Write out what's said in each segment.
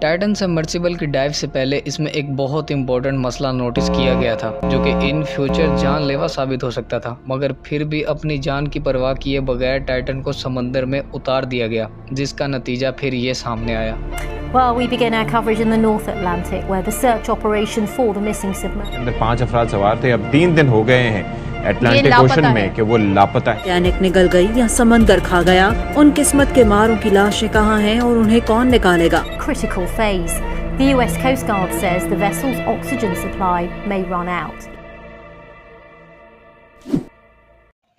Titan submersible की dive से पहले इसमें एक बहुत इंपॉर्टेंट मसला नोटिस किया गया था, जो कि इन फ्यूचर जानलेवा साबित हो सकता था, मगर फिर भी अपनी जान की परवाह किए बगैर टाइटन को समंदर में उतार दिया गया, जिसका नतीजा फिर ये सामने आया। Well, we begin our coverage in the North Atlantic, where the search operation for the missing submarine. अंदर 5 अफराद सवार थे। अब 3 दिन हो गए हैं अटलांटिक ओशन में कि वो लापता है। टैनिक निगल गई या समंदर खा गया, उन किस्मत के मारों की लाशें कहाँ हैं और उन्हें कौन निकालेगा? Critical phase. The US Coast Guard says the vessel's oxygen supply may run out.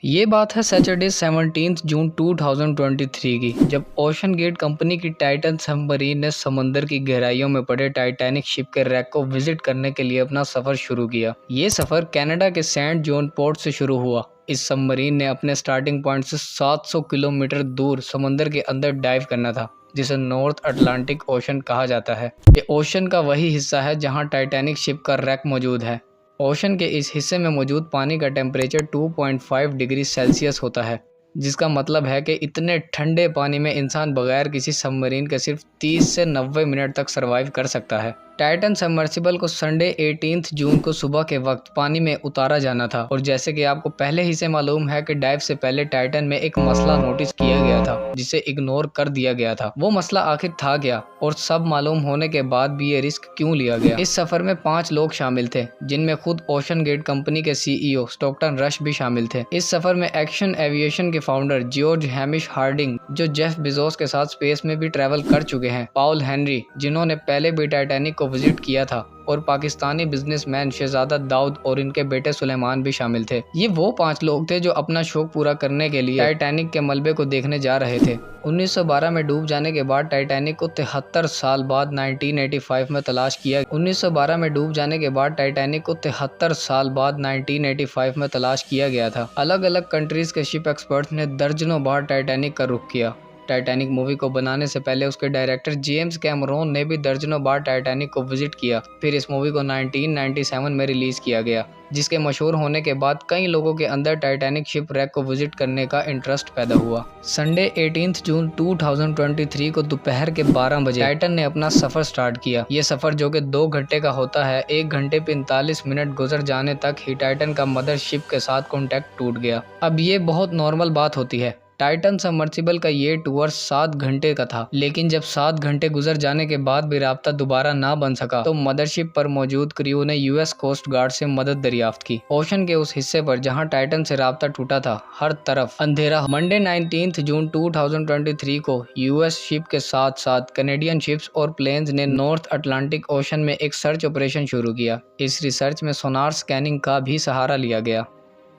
ये बात है सैटरडे 17 जून 2023 की, जब ओशन गेट कंपनी की टाइटन सबमरीन ने समंदर की गहराइयों में पड़े टाइटैनिक शिप के रैक को विजिट करने के लिए अपना सफर शुरू किया। ये सफर कनाडा के सेंट जॉन पोर्ट से शुरू हुआ। इस सबमरीन ने अपने स्टार्टिंग पॉइंट से 700 किलोमीटर दूर समंदर के अंदर डाइव करना था, जिसे नॉर्थ अटलांटिक ओशन कहा जाता है। ये ओशन का वही हिस्सा है जहां टाइटैनिक शिप का रैक मौजूद है। ओशन के इस हिस्से में मौजूद पानी का टेम्परेचर 2.5 डिग्री सेल्सियस होता है, जिसका मतलब है कि इतने ठंडे पानी में इंसान बगैर किसी सबमरीन के सिर्फ 30 से 90 मिनट तक सरवाइव कर सकता है। टाइटन सबमर्सिबल को संडे 18 जून को सुबह के वक्त पानी में उतारा जाना था, और जैसे कि आपको पहले ही से मालूम है कि डाइव से पहले टाइटन में एक मसला नोटिस किया गया था, जिसे इग्नोर कर दिया गया था। वो मसला आखिर था क्या, और सब मालूम होने के बाद भी ये रिस्क क्यों लिया गया? इस सफर में 5 लोग शामिल थे, जिनमें खुद ओशन गेट कंपनी के CEO स्टॉकटन रश भी शामिल थे। इस सफर में एक्शन एविएशन के फाउंडर जॉर्ज हैमिश हार्डिंग, जो जेफ बेजोस के साथ स्पेस में भी ट्रैवल कर चुके हैं, पाउल हेनरी, जिन्होंने पहले भी टाइटैनिक को विजिट किया था, और पाकिस्तानी बिजनेसमैन शहजादा दाऊद और इनके बेटे सुलेमान भी शामिल थे। ये वो 5 लोग थे जो अपना शौक पूरा करने के लिए टाइटैनिक के मलबे को देखने जा रहे थे। 1912 में डूब जाने के बाद टाइटैनिक को 73 साल बाद 1985 में तलाश किया। 1912 में डूब जाने के बाद टाइटैनिक को 73 साल बाद 1985 में तलाश किया गया था। अलग अलग कंट्रीज के शिप एक्सपर्ट्स ने दर्जनों बार टाइटैनिक का रुख किया। टाइटैनिक मूवी को बनाने से पहले उसके डायरेक्टर जेम्स कैमरोन ने भी दर्जनों बार टाइटैनिक को विजिट किया। फिर इस मूवी को 1997 में रिलीज किया गया, जिसके मशहूर होने के बाद कई लोगों के अंदर टाइटैनिक शिप रैक को विजिट करने का इंटरेस्ट पैदा हुआ। संडे 18 जून 2023 को दोपहर के 12 बजे टाइटन ने अपना सफर स्टार्ट किया। ये सफर, जो कि 2 घंटे का होता है, 1 घंटे 45 मिनट गुजर जाने तक ही टाइटन का मदर शिप के साथ कॉन्टैक्ट टूट गया। अब ये बहुत नॉर्मल बात होती है। टाइटन सबमर्सिबल का ये टूर 7 घंटे का था, लेकिन जब 7 घंटे गुजर जाने के बाद भी राब्ता दोबारा ना बन सका, तो मदरशिप पर मौजूद क्रू ने US कोस्ट गार्ड से मदद दरियाफ्त की। ओशन के उस हिस्से पर जहां टाइटन से राब्ता टूटा था, हर तरफ अंधेरा। मंडे 19 जून 2023 को US शिप के साथ साथ कनेडियन शिप्स और प्लेन्स ने नॉर्थ अटलांटिक ओशन में एक सर्च ऑपरेशन शुरू किया। इस रिसर्च में सोनार स्कैनिंग का भी सहारा लिया गया।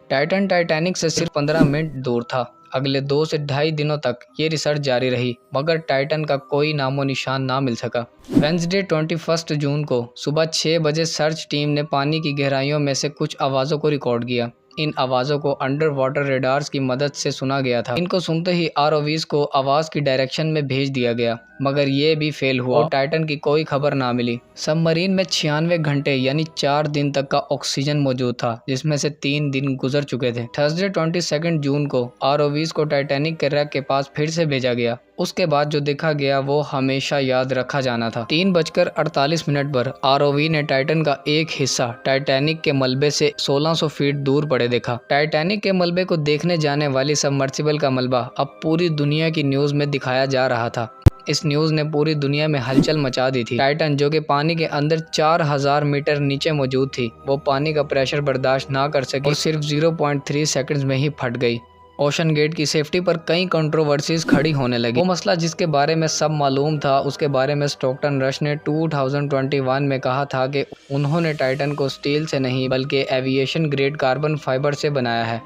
टाइटन टाइटैनिक से सिर्फ 15 मिनट दूर था। अगले 2 से ढाई दिनों तक ये रिसर्च जारी रही, मगर टाइटन का कोई नामो निशान ना मिल सका। वेंसडे 21 जून को सुबह 6 बजे सर्च टीम ने पानी की गहराइयों में से कुछ आवाज़ों को रिकॉर्ड किया। इन आवाज़ों को अंडर वाटर रेडार्स की मदद से सुना गया था। इनको सुनते ही ROVs को आवाज़ की डायरेक्शन में भेज दिया गया, मगर ये भी फेल हुआ और टाइटन की कोई खबर ना मिली। सबमरीन में 96 घंटे यानी 4 दिन तक का ऑक्सीजन मौजूद था, जिसमें से 3 दिन गुजर चुके थे। थर्सडे 22 जून को ROVs को टाइटैनिक के रैक के पास फिर से भेजा गया। उसके बाद जो देखा गया वो हमेशा याद रखा जाना था। 3:48 पर ROV ने टाइटन का एक हिस्सा टाइटैनिक के मलबे से 1600 फीट दूर पड़े देखा। टाइटैनिक के मलबे को देखने जाने वाली सबमर्सिबल का मलबा अब पूरी दुनिया की न्यूज में दिखाया जा रहा था। इस न्यूज ने पूरी दुनिया में हलचल मचा दी थी। टाइटन, जो कि पानी के अंदर 4000 मीटर नीचे मौजूद थी, वो पानी का प्रेशर बर्दाश्त ना कर सकी और सिर्फ 0.3 सेकंड्स में ही फट गई। ओशन गेट की सेफ्टी पर कई कंट्रोवर्सीज खड़ी होने लगी। वो मसला जिसके बारे में सब मालूम था, उसके बारे में स्टॉकटन रश ने 2021 में कहा था कि उन्होंने टाइटन को स्टील से नहीं बल्कि एविएशन ग्रेड कार्बन फाइबर से बनाया है,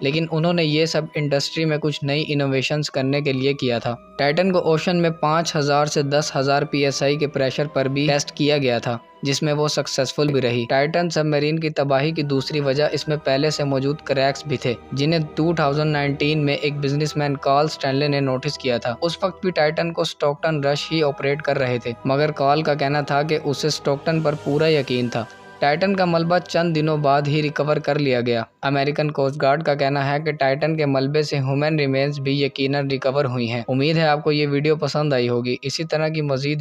लेकिन उन्होंने ये सब इंडस्ट्री में कुछ नई इनोवेशंस करने के लिए किया था। टाइटन को ओशन में 5000 से 10,000 PSI के प्रेशर पर भी टेस्ट किया गया था, जिसमें वो सक्सेसफुल भी रही। टाइटन सबमरीन की तबाही की दूसरी वजह इसमें पहले से मौजूद क्रैक्स भी थे, जिन्हें 2019 में एक बिजनेसमैन कार्ल स्टैनले ने नोटिस किया था। उस वक्त भी टाइटन को स्टॉकटन रश ही ऑपरेट कर रहे थे, मगर कार्ल का कहना था कि उसे स्टॉकटन पर पूरा यकीन था। टाइटन का मलबा चंद दिनों बाद ही रिकवर कर लिया गया। अमेरिकन कोस्ट गार्ड का कहना है कि टाइटन के मलबे से ह्यूमन रिमेन्स भी यकीनन रिकवर हुई हैं। उम्मीद है आपको ये वीडियो पसंद आई होगी। इसी तरह की मजीद